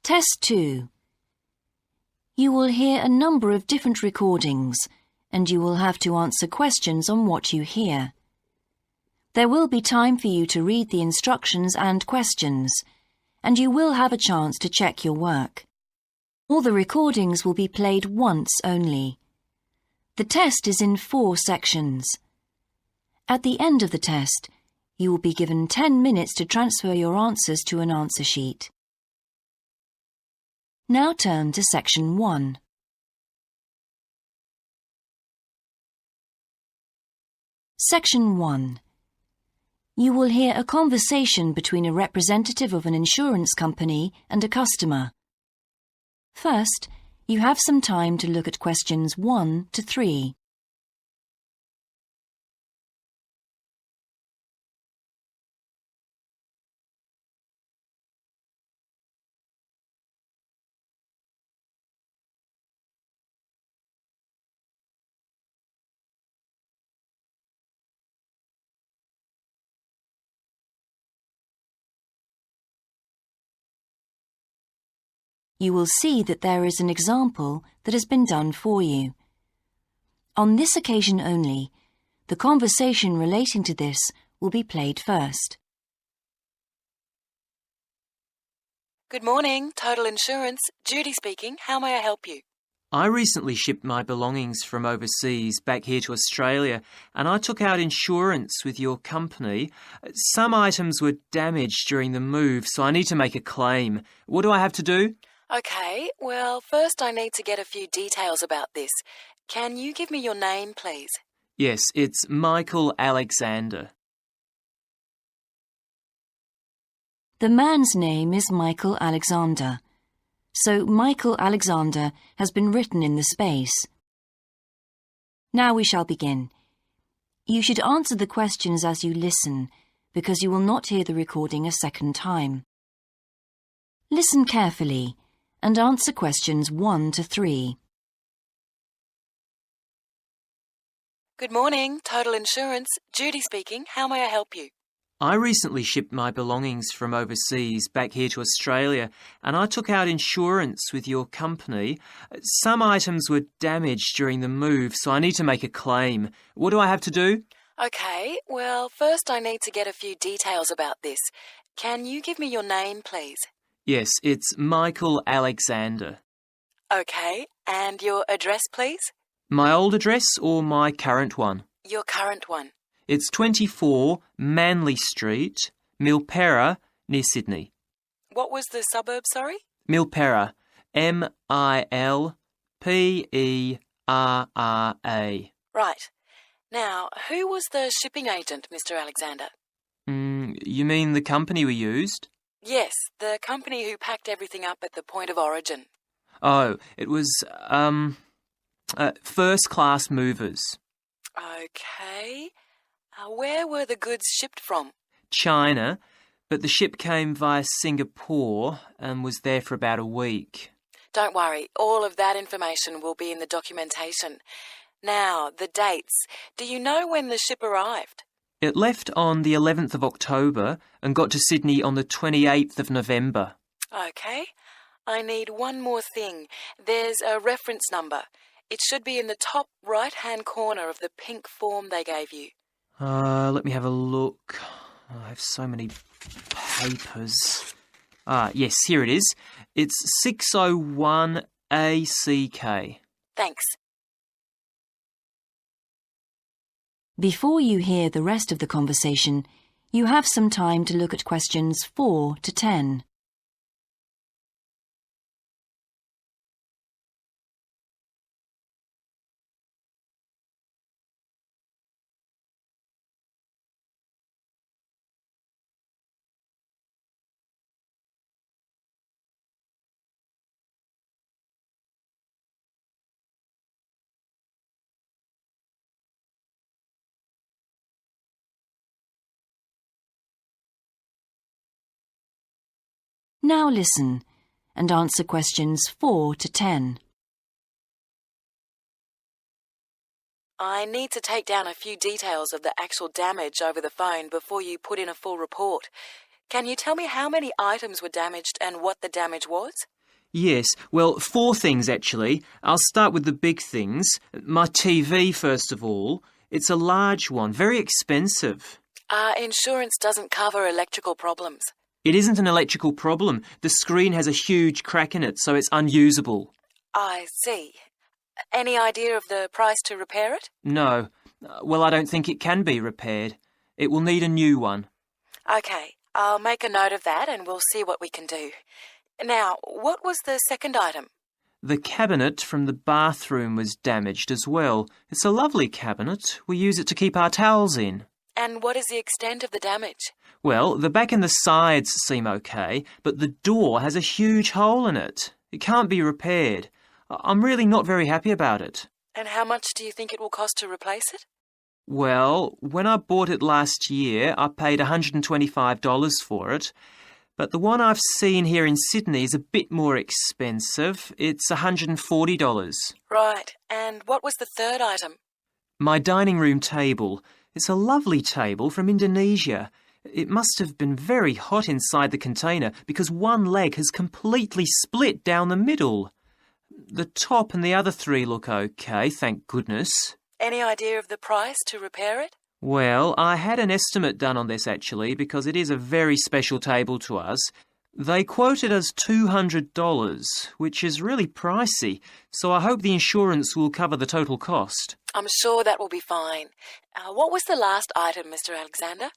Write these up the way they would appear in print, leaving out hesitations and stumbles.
Test 2. You will hear a number of different recordings, and you will have to answer questions on what you hear. There will be time for you to read the instructions and questions, and you will have a chance to check your work. All the recordings will be played once only. The test is in 4 sections. At the end of the test, you will be given 10 minutes to transfer your answers to an answer sheet. Now turn to Section 1. Section 1. You will hear a conversation between a representative of an insurance company and a customer. First, you have some time to look at questions 1 to 3. You will see that there is an example that has been done for you. On this occasion only, the conversation relating to this will be played first. Good morning, Total Insurance. Judy speaking. How may I help you? I recently shipped my belongings from overseas back here to Australia, and I took out insurance with your company. Some items were damaged during the move, so I need to make a claim. What do I have to do? Okay, well, first I need to get a few details about this. Can you give me your name, please? Yes, it's Michael Alexander. The man's name is Michael Alexander, so Michael Alexander has been written in the space. Now we shall begin. You should answer the questions as you listen, because you will not hear the recording a second time. Listen carefully and answer questions 1 to 3. Good morning, Total Insurance. Judy speaking. How may I help you? I recently shipped my belongings from overseas back here to Australia, and I took out insurance with your company. Some items were damaged during the move, so I need to make a claim. What do I have to do? Okay, well, first I need to get a few details about this. Can you give me your name, please? Yes, it's Michael Alexander. Okay, and your address, please? My old address or my current one? Your current one. It's 24 Manly Street, Milperra, near Sydney. What was the suburb, sorry? Milperra, Milperra. Right. Now, who was the shipping agent, Mr. Alexander? You mean the company we used? Yes, the company who packed everything up at the point of origin. Oh, it was, First Class Movers. Okay. Where were the goods shipped from? China, but the ship came via Singapore and was there for about a week. Don't worry, all of that information will be in the documentation. Now, the dates. Do you know when the ship arrived? It left on the 11th of October and got to Sydney on the 28th of November. Okay. I need one more thing. There's a reference number. It should be in the top right-hand corner of the pink form they gave you. Let me have a look. I have so many papers. Yes, here it is. It's 601 ACK. Thanks. Before you hear the rest of the conversation, you have some time to look at questions 4 to 10. Now listen and answer questions 4 to 10. I need to take down a few details of the actual damage over the phone before you put in a full report. Can you tell me how many items were damaged and what the damage was? Yes, well, 4 things actually. I'll start with the big things. My TV, first of all. It's a large one, very expensive. Insurance doesn't cover electrical problems. It isn't an electrical problem. The screen has a huge crack in it, so it's unusable. I see. Any idea of the price to repair it? No. Well, I don't think it can be repaired. It will need a new one. OK, I'll make a note of that and we'll see what we can do. Now, what was the second item? The cabinet from the bathroom was damaged as well. It's a lovely cabinet. We use it to keep our towels in. And what is the extent of the damage? Well, the back and the sides seem okay, but the door has a huge hole in it. It can't be repaired. I'm really not very happy about it. And how much do you think it will cost to replace it? Well, when I bought it last year, I paid $125 for it. But the one I've seen here in Sydney is a bit more expensive. It's $140. Right. And what was the third item? My dining room table. It's a lovely table from Indonesia. It must have been very hot inside the container because one leg has completely split down the middle. The top and the other 3 look okay, thank goodness. Any idea of the price to repair it? Well, I had an estimate done on this actually because it is a very special table to us. They quoted us $200, which is really pricey, so I hope the insurance will cover the total cost. I'm sure that will be fine. What was the last item, Mr. Alexander?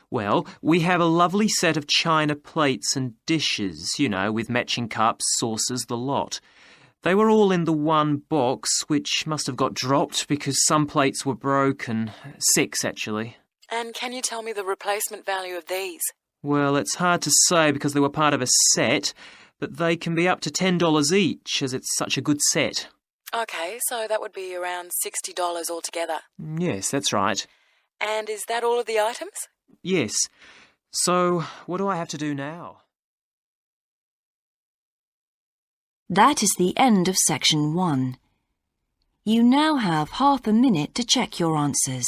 Well, we have a lovely set of china plates and dishes, with matching cups, saucers, the lot. They were all in the one box, which must have got dropped because some plates were broken. 6, actually. And can you tell me the replacement value of these? Well, it's hard to say because they were part of a set, but they can be up to $10 each as it's such a good set. OK, so that would be around $60 altogether. Yes, that's right. And is that all of the items? Yes. So, what do I have to do now? That is the end of section 1. You now have half a minute to check your answers.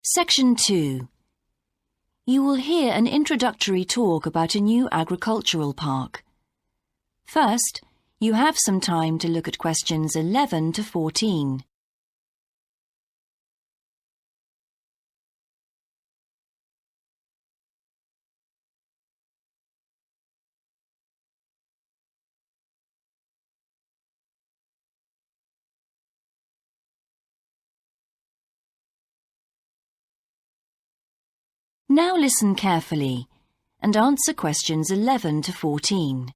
Section 2. You will hear an introductory talk about a new agricultural park. First, you have some time to look at questions 11 to 14. Now listen carefully and answer questions 11 to 14.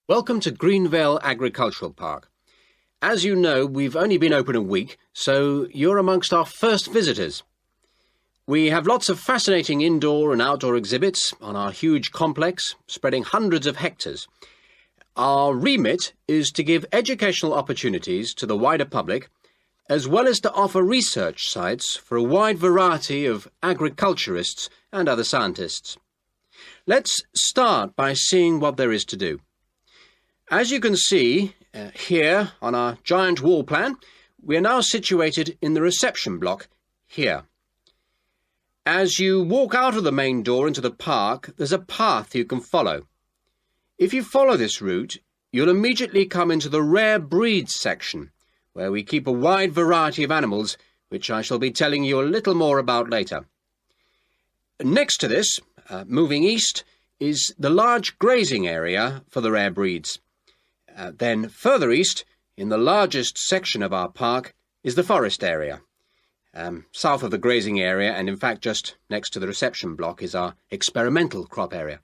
Welcome to Greenvale Agricultural Park. As you know, we've only been open a week, so you're amongst our first visitors. We have lots of fascinating indoor and outdoor exhibits on our huge complex, spreading hundreds of hectares. Our remit is to give educational opportunities to the wider public, as well as to offer research sites for a wide variety of agriculturists and other scientists. Let's start by seeing what there is to do. As you can see here on our giant wall plan, we are now situated in the reception block here. As you walk out of the main door into the park, there's a path you can follow. If you follow this route, you'll immediately come into the rare breeds section, where we keep a wide variety of animals, which I shall be telling you a little more about later. Next to this, moving east, is the large grazing area for the rare breeds. Then further east, in the largest section of our park, is the forest area. South of the grazing area, and in fact just next to the reception block, is our experimental crop area.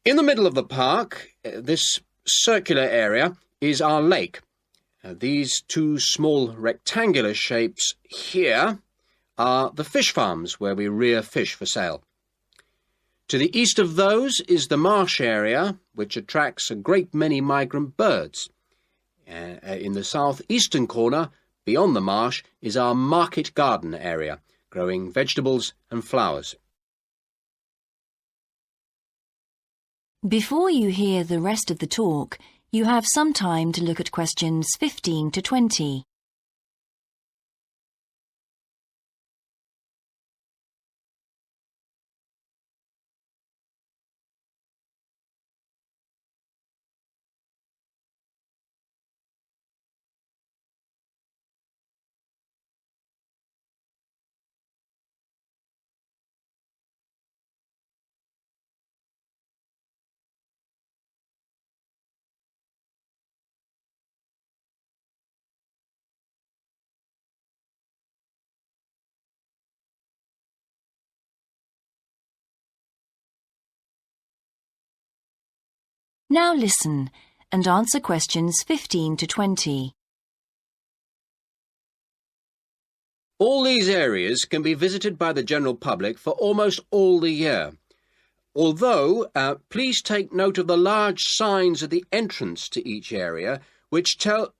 In the middle of the park, this circular area, is our lake. These two small rectangular shapes here are the fish farms where we rear fish for sale. To the east of those is the marsh area, which attracts a great many migrant birds. In the southeastern corner, beyond the marsh, is our market garden area, growing vegetables and flowers. Before you hear the rest of the talk, you have some time to look at questions 15 to 20. Now listen and answer questions 15 to 20. All these areas can be visited by the general public for almost all the year. Although, please take note of the large signs at the entrance to each area, which tell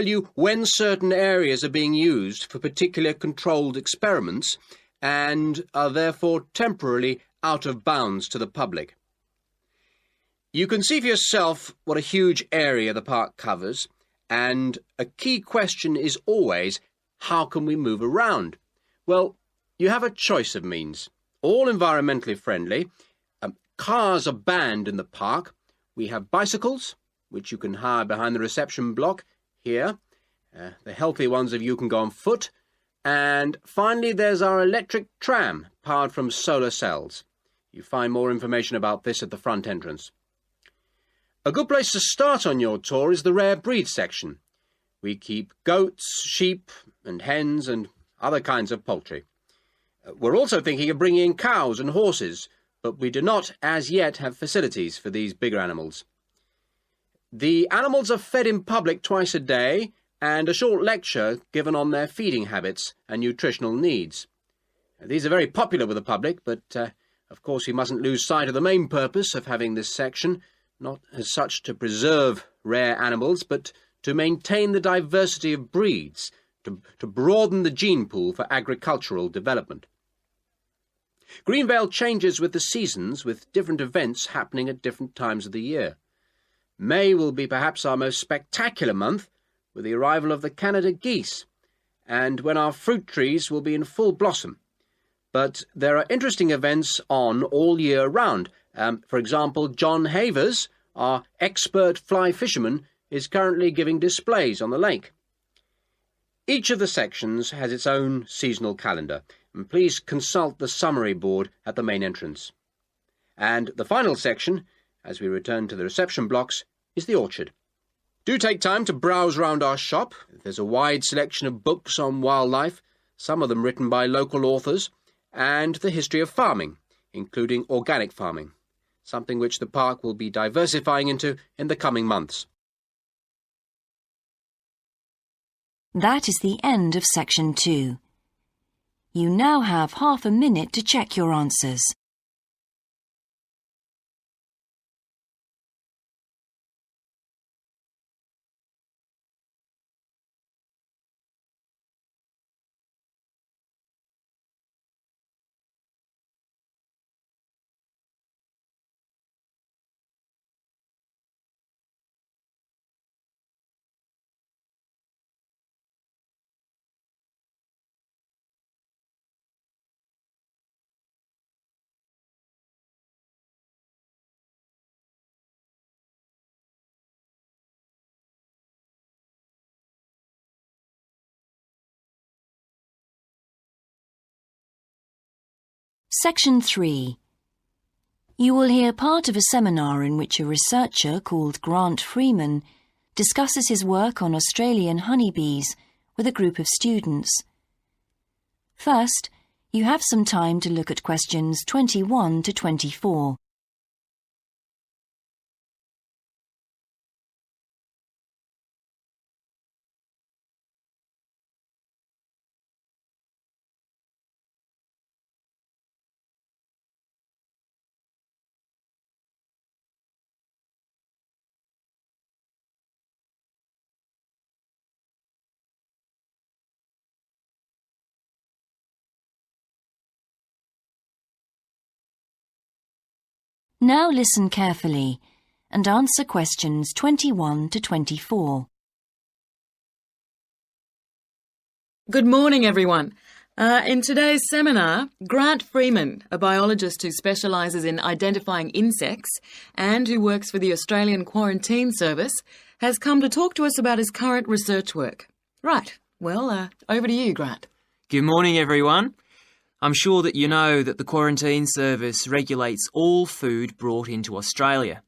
you when certain areas are being used for particular controlled experiments and are therefore temporarily out of bounds to the public. You can see for yourself what a huge area the park covers, and a key question is always, how can we move around? Well, you have a choice of means, all environmentally friendly. Cars are banned in the park. We have bicycles, which you can hire behind the reception block here. The healthy ones of you can go on foot. And finally, there's our electric tram, powered from solar cells. You find more information about this at the front entrance. A good place to start on your tour is the rare breed section. We keep goats, sheep and hens and other kinds of poultry. We're also thinking of bringing in cows and horses, but we do not as yet have facilities for these bigger animals. The animals are fed in public twice a day and a short lecture given on their feeding habits and nutritional needs. These are very popular with the public, but of course we mustn't lose sight of the main purpose of having this section, not as such to preserve rare animals, but to maintain the diversity of breeds, to broaden the gene pool for agricultural development. Greenvale changes with the seasons, with different events happening at different times of the year. May will be perhaps our most spectacular month, with the arrival of the Canada geese, and when our fruit trees will be in full blossom. But there are interesting events on all year round. For example, John Havers, our expert fly fisherman, is currently giving displays on the lake. Each of the sections has its own seasonal calendar, and please consult the summary board at the main entrance. And the final section, as we return to the reception blocks, is the orchard. Do take time to browse round our shop. There's a wide selection of books on wildlife, some of them written by local authors, and the history of farming, including organic farming, something which the park will be diversifying into in the coming months. That is the end of section 2. You now have half a minute to check your answers. Section 3. You will hear part of a seminar in which a researcher called Grant Freeman discusses his work on Australian honeybees with a group of students. First, you have some time to look at questions 21 to 24. Now listen carefully and answer questions 21 to 24. Good morning, everyone. In today's seminar, Grant Freeman, a biologist who specialises in identifying insects and who works for the Australian Quarantine Service, has come to talk to us about his current research work. Right, well, over to you, Grant. Good morning, everyone. I'm sure that you know that the Quarantine Service regulates all food brought into Australia.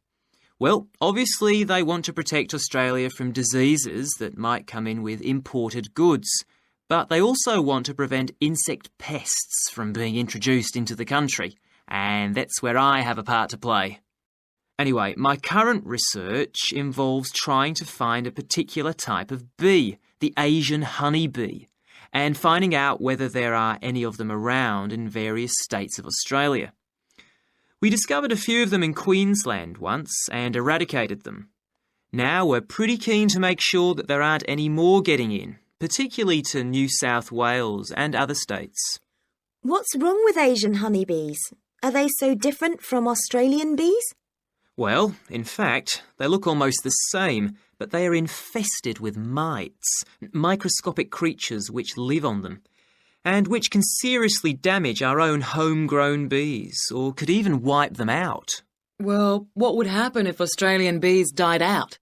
Well, obviously they want to protect Australia from diseases that might come in with imported goods, but they also want to prevent insect pests from being introduced into the country, and that's where I have a part to play. Anyway, my current research involves trying to find a particular type of bee, the Asian honeybee, and finding out whether there are any of them around in various states of Australia. We discovered a few of them in Queensland once and eradicated them. Now we're pretty keen to make sure that there aren't any more getting in, particularly to New South Wales and other states. What's wrong with Asian honeybees? Are they so different from Australian bees? Well, in fact, they look almost the same, but they are infested with mites, microscopic creatures which live on them, and which can seriously damage our own homegrown bees, or could even wipe them out. Well, what would happen if Australian bees died out?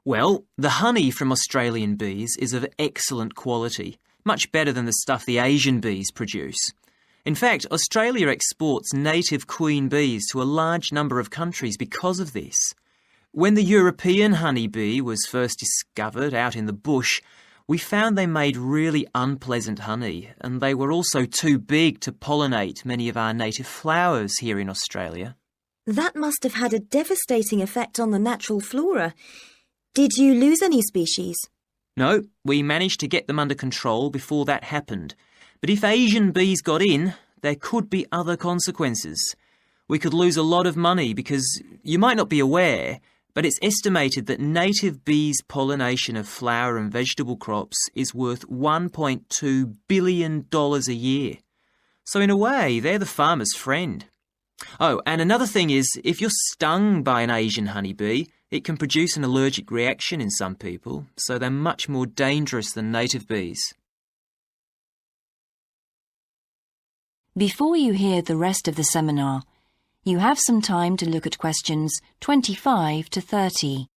Well, the honey from Australian bees is of excellent quality, much better than the stuff the Asian bees produce. In fact, Australia exports native queen bees to a large number of countries because of this. When the European honeybee was first discovered out in the bush, we found they made really unpleasant honey, and they were also too big to pollinate many of our native flowers here in Australia. That must have had a devastating effect on the natural flora. Did you lose any species? No, we managed to get them under control before that happened. But if Asian bees got in, there could be other consequences. We could lose a lot of money because you might not be aware, but it's estimated that native bees' pollination of flower and vegetable crops is worth $1.2 billion a year. So in a way, they're the farmer's friend. Oh, and another thing is, if you're stung by an Asian honeybee, it can produce an allergic reaction in some people, so they're much more dangerous than native bees. Before you hear the rest of the seminar, you have some time to look at questions 25 to 30.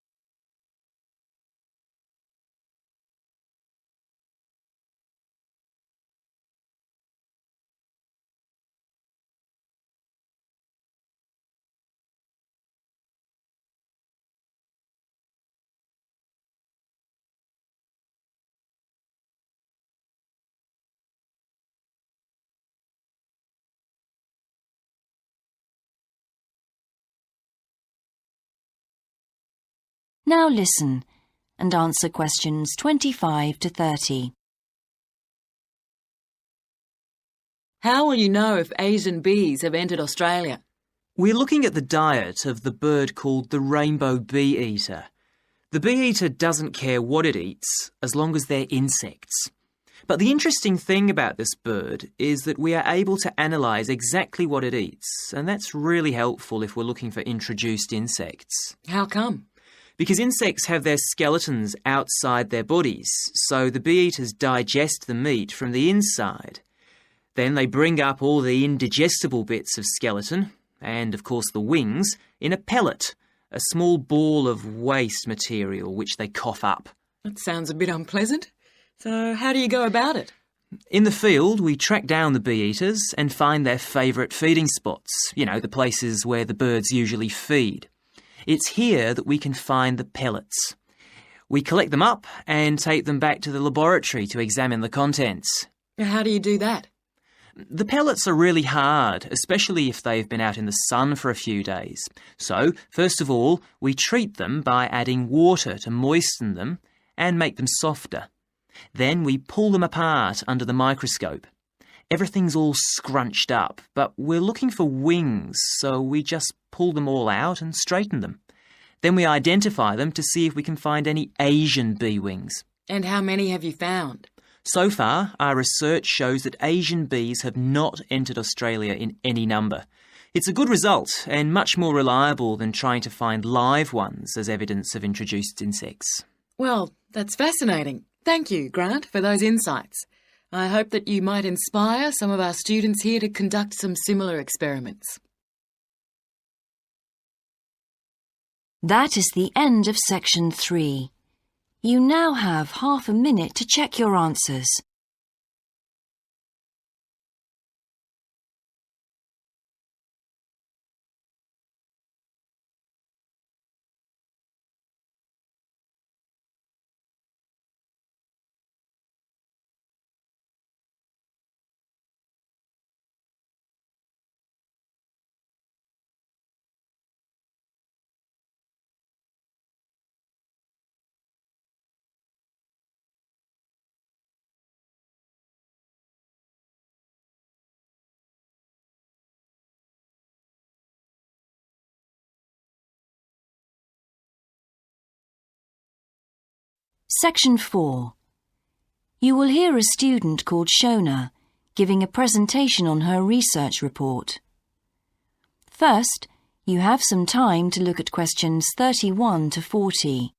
Now listen and answer questions 25 to 30. How will you know if Asian bees have entered Australia? We're looking at the diet of the bird called the rainbow bee-eater. The bee-eater doesn't care what it eats as long as they're insects. But the interesting thing about this bird is that we are able to analyse exactly what it eats, and that's really helpful if we're looking for introduced insects. How come? Because insects have their skeletons outside their bodies, so the bee-eaters digest the meat from the inside. Then they bring up all the indigestible bits of skeleton, and of course the wings, in a pellet, a small ball of waste material which they cough up. That sounds a bit unpleasant. So how do you go about it? In the field, we track down the bee-eaters and find their favourite feeding spots, the places where the birds usually feed. It's here that we can find the pellets. We collect them up and take them back to the laboratory to examine the contents. How do you do that? The pellets are really hard, especially if they've been out in the sun for a few days. So, first of all, we treat them by adding water to moisten them and make them softer. Then we pull them apart under the microscope. Everything's all scrunched up, but we're looking for wings, so we just pull them all out and straighten them. Then we identify them to see if we can find any Asian bee wings. And how many have you found? So far, our research shows that Asian bees have not entered Australia in any number. It's a good result and much more reliable than trying to find live ones as evidence of introduced insects. Well, that's fascinating. Thank you, Grant, for those insights. I hope that you might inspire some of our students here to conduct some similar experiments. That is the end of section 3. You now have half a minute to check your answers. Section 4. You will hear a student called Shona giving a presentation on her research report. First, you have some time to look at questions 31 to 40.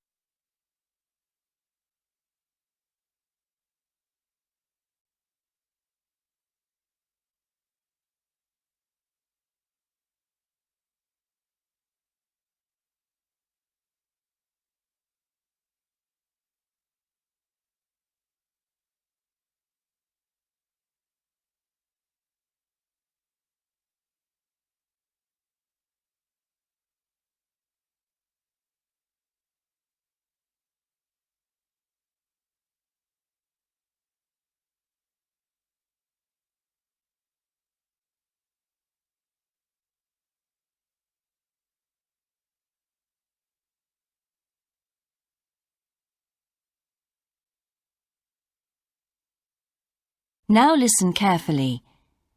Now listen carefully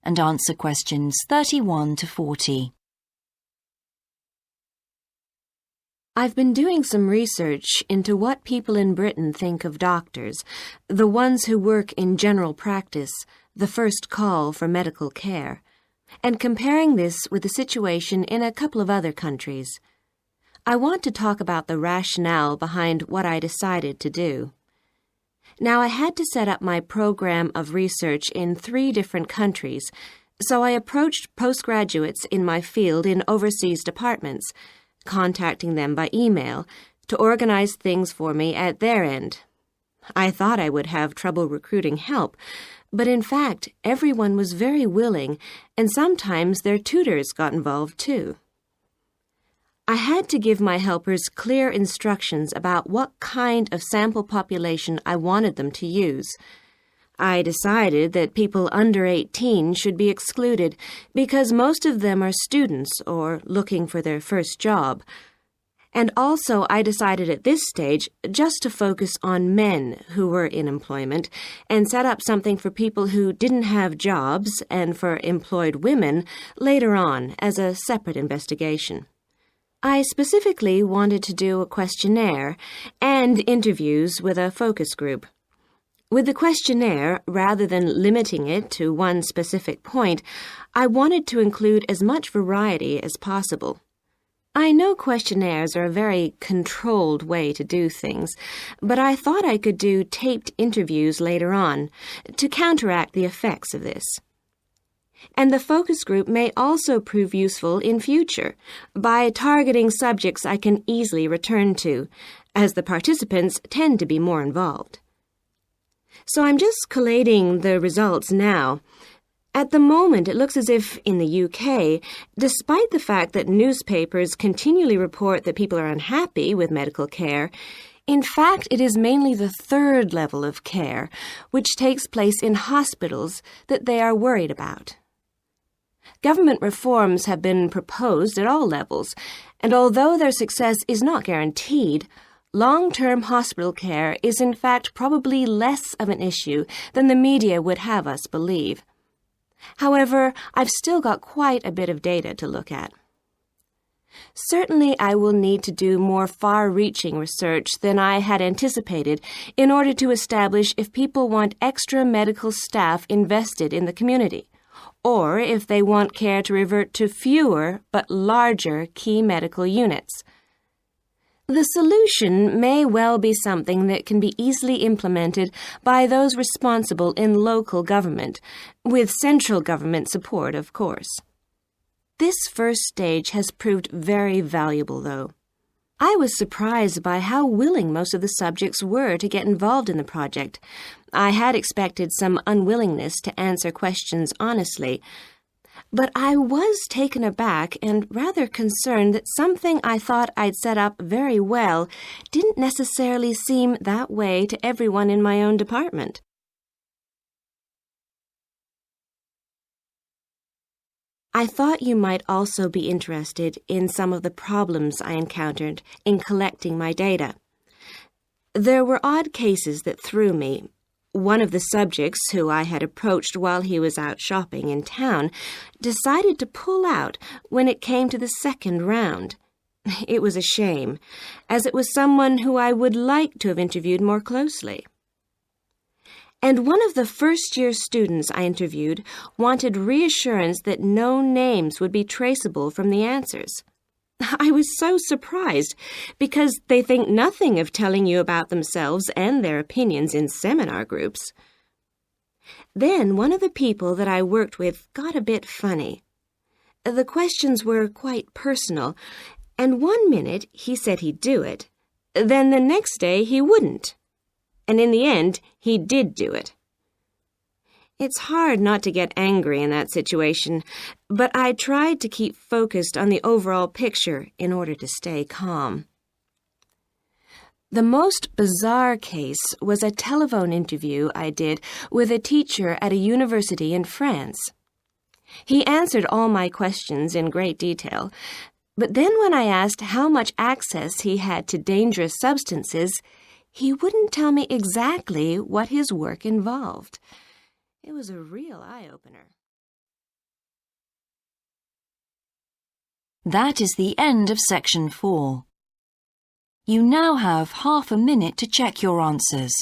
and answer questions 31 to 40. I've been doing some research into what people in Britain think of doctors, the ones who work in general practice, the first call for medical care, and comparing this with the situation in a couple of other countries. I want to talk about the rationale behind what I decided to do. Now, I had to set up my program of research in 3 different countries, so I approached postgraduates in my field in overseas departments, contacting them by email to organize things for me at their end. I thought I would have trouble recruiting help, but in fact, everyone was very willing, and sometimes their tutors got involved too. I had to give my helpers clear instructions about what kind of sample population I wanted them to use. I decided that people under 18 should be excluded because most of them are students or looking for their first job. And also I decided at this stage just to focus on men who were in employment and set up something for people who didn't have jobs and for employed women later on as a separate investigation. I specifically wanted to do a questionnaire and interviews with a focus group. With the questionnaire, rather than limiting it to one specific point, I wanted to include as much variety as possible. I know questionnaires are a very controlled way to do things, but I thought I could do taped interviews later on to counteract the effects of this. And the focus group may also prove useful in future by targeting subjects I can easily return to, as the participants tend to be more involved. So I'm just collating the results now. At the moment, it looks as if in the UK, despite the fact that newspapers continually report that people are unhappy with medical care, in fact, it is mainly the 3rd level of care, which takes place in hospitals, that they are worried about. Government reforms have been proposed at all levels, and although their success is not guaranteed, long-term hospital care is in fact probably less of an issue than the media would have us believe. However, I've still got quite a bit of data to look at. Certainly, I will need to do more far-reaching research than I had anticipated in order to establish if people want extra medical staff invested in the community, or if they want care to revert to fewer but larger key medical units. The solution may well be something that can be easily implemented by those responsible in local government, with central government support, of course. This first stage has proved very valuable, though. I was surprised by how willing most of the subjects were to get involved in the project. I had expected some unwillingness to answer questions honestly, but I was taken aback and rather concerned that something I thought I'd set up very well didn't necessarily seem that way to everyone in my own department. I thought you might also be interested in some of the problems I encountered in collecting my data. There were odd cases that threw me. One of the subjects, who I had approached while he was out shopping in town, decided to pull out when it came to the second round. It was a shame, as it was someone who I would like to have interviewed more closely. And one of the first-year students I interviewed wanted reassurance that no names would be traceable from the answers. I was so surprised, because they think nothing of telling you about themselves and their opinions in seminar groups. Then one of the people that I worked with got a bit funny. The questions were quite personal, and one minute he said he'd do it, then the next day he wouldn't. And in the end, he did do it. It's hard not to get angry in that situation, but I tried to keep focused on the overall picture in order to stay calm. The most bizarre case was a telephone interview I did with a teacher at a university in France. He answered all my questions in great detail, but then when I asked how much access he had to dangerous substances, he wouldn't tell me exactly what his work involved. It was a real eye-opener. That is the end of section 4. You now have half a minute to check your answers.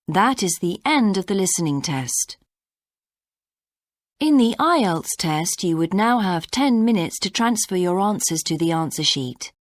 That is the end of the listening test. In the IELTS test, you would now have 10 minutes to transfer your answers to the answer sheet.